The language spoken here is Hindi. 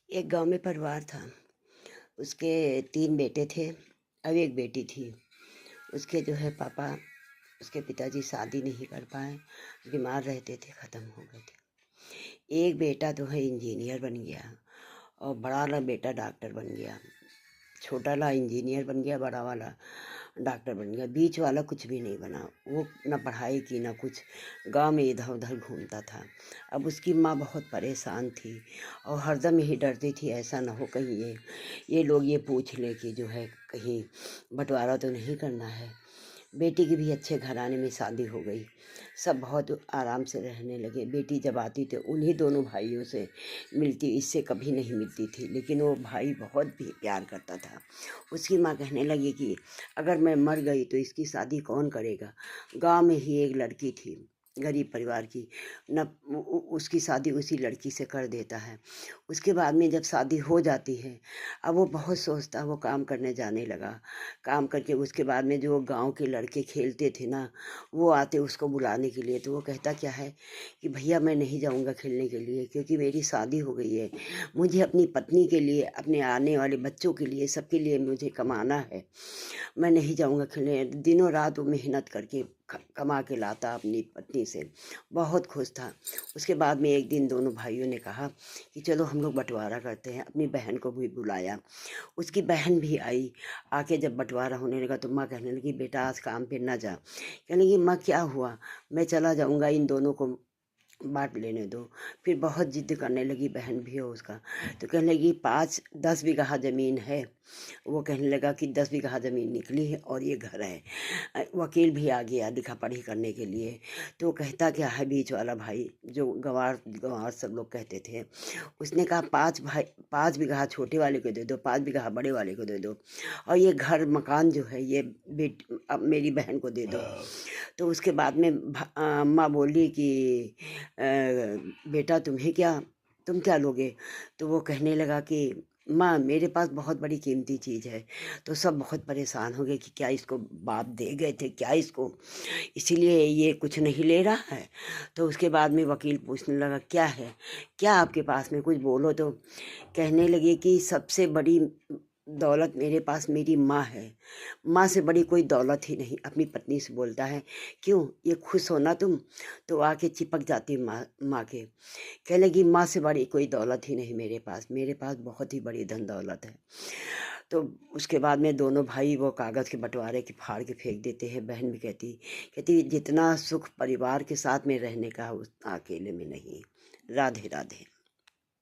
एक गांव में परिवार था। उसके 3 बेटे थे और एक बेटी थी। उसके जो है पापा, उसके पिताजी शादी नहीं कर पाए, बीमार रहते थे, ख़त्म हो गए थे। एक बेटा तो है इंजीनियर बन गया और बड़ा वाला बेटा डॉक्टर बन गया। छोटा वाला इंजीनियर बन गया, बड़ा वाला डॉक्टर बन गया। बीच वाला कुछ भी नहीं बना। वो ना पढ़ाई की ना कुछ, गांव में इधर उधर घूमता था। अब उसकी माँ बहुत परेशान थी और हरदम यही डरती थी ऐसा ना हो कहीं ये लोग ये पूछ ले कि जो है कहीं बंटवारा तो नहीं करना है। बेटी की भी अच्छे घराने में शादी हो गई, सब बहुत आराम से रहने लगे। बेटी जब आती तो उन्हीं दोनों भाइयों से मिलती, इससे कभी नहीं मिलती थी, लेकिन वो भाई बहुत भी प्यार करता था। उसकी माँ कहने लगी कि अगर मैं मर गई तो इसकी शादी कौन करेगा। गांव में ही एक लड़की थी, गरीब परिवार की, न उसकी शादी उसी लड़की से कर देता है। उसके बाद में जब शादी हो जाती है, अब वो बहुत सोचता, वो काम करने जाने लगा। काम करके उसके बाद में जो गांव के लड़के खेलते थे ना, वो आते उसको बुलाने के लिए, तो वो कहता क्या है कि भैया मैं नहीं जाऊंगा खेलने के लिए, क्योंकि मेरी शादी हो गई है। मुझे अपनी पत्नी के लिए, अपने आने वाले बच्चों के लिए, सबके लिए मुझे कमाना है। मैं नहीं जाऊंगा खेलने। दिनों रात वो मेहनत करके कमा के लाता अपनी पत्नी से, बहुत खुश था। उसके बाद में एक दिन दोनों भाइयों ने कहा कि चलो हम लोग बंटवारा करते हैं। अपनी बहन को भी बुलाया, उसकी बहन भी आई। आके जब बंटवारा होने लगा तो माँ कहने लगी बेटा आज काम पे ना जा। कहने लगी माँ क्या हुआ, मैं चला जाऊँगा, इन दोनों को बांट लेने दो। फिर बहुत जिद करने लगी, बहन भी हो उसका, तो कहने लगी 5-10 बीघा ज़मीन है। वो कहने लगा कि 10 बीघा ज़मीन निकली है और ये घर है। वकील भी आ गया लिखा पढ़ी करने के लिए। तो कहता क्या है बीच वाला भाई, जो गंवार गंवार सब लोग कहते थे, उसने कहा 5 बीघा छोटे वाले को दे दो, 5 बीघा बड़े वाले को दे दो, और ये घर मकान जो है ये अब मेरी बहन को दे दो। तो उसके बाद में माँ बोली कि बेटा तुम क्या लोगे। तो वो कहने लगा कि माँ मेरे पास बहुत बड़ी कीमती चीज़ है। तो सब बहुत परेशान हो गए कि क्या इसको बाप दे गए थे क्या इसको, इसीलिए ये कुछ नहीं ले रहा है। तो उसके बाद में वकील पूछने लगा क्या है, क्या आपके पास में कुछ बोलो। तो कहने लगे कि सबसे बड़ी दौलत मेरे पास मेरी माँ है, माँ से बड़ी कोई दौलत ही नहीं। अपनी पत्नी से बोलता है क्यों ये खुश हो ना तुम, तो आके चिपक जाती माँ के। कह लगी माँ से बड़ी कोई दौलत ही नहीं मेरे पास बहुत ही बड़ी धन दौलत है। तो उसके बाद में दोनों भाई वो कागज़ के बंटवारे के फाड़ के फेंक देते हैं। बहन भी कहती जितना सुख परिवार के साथ में रहने का उतना अकेले में नहीं। राधे राधे।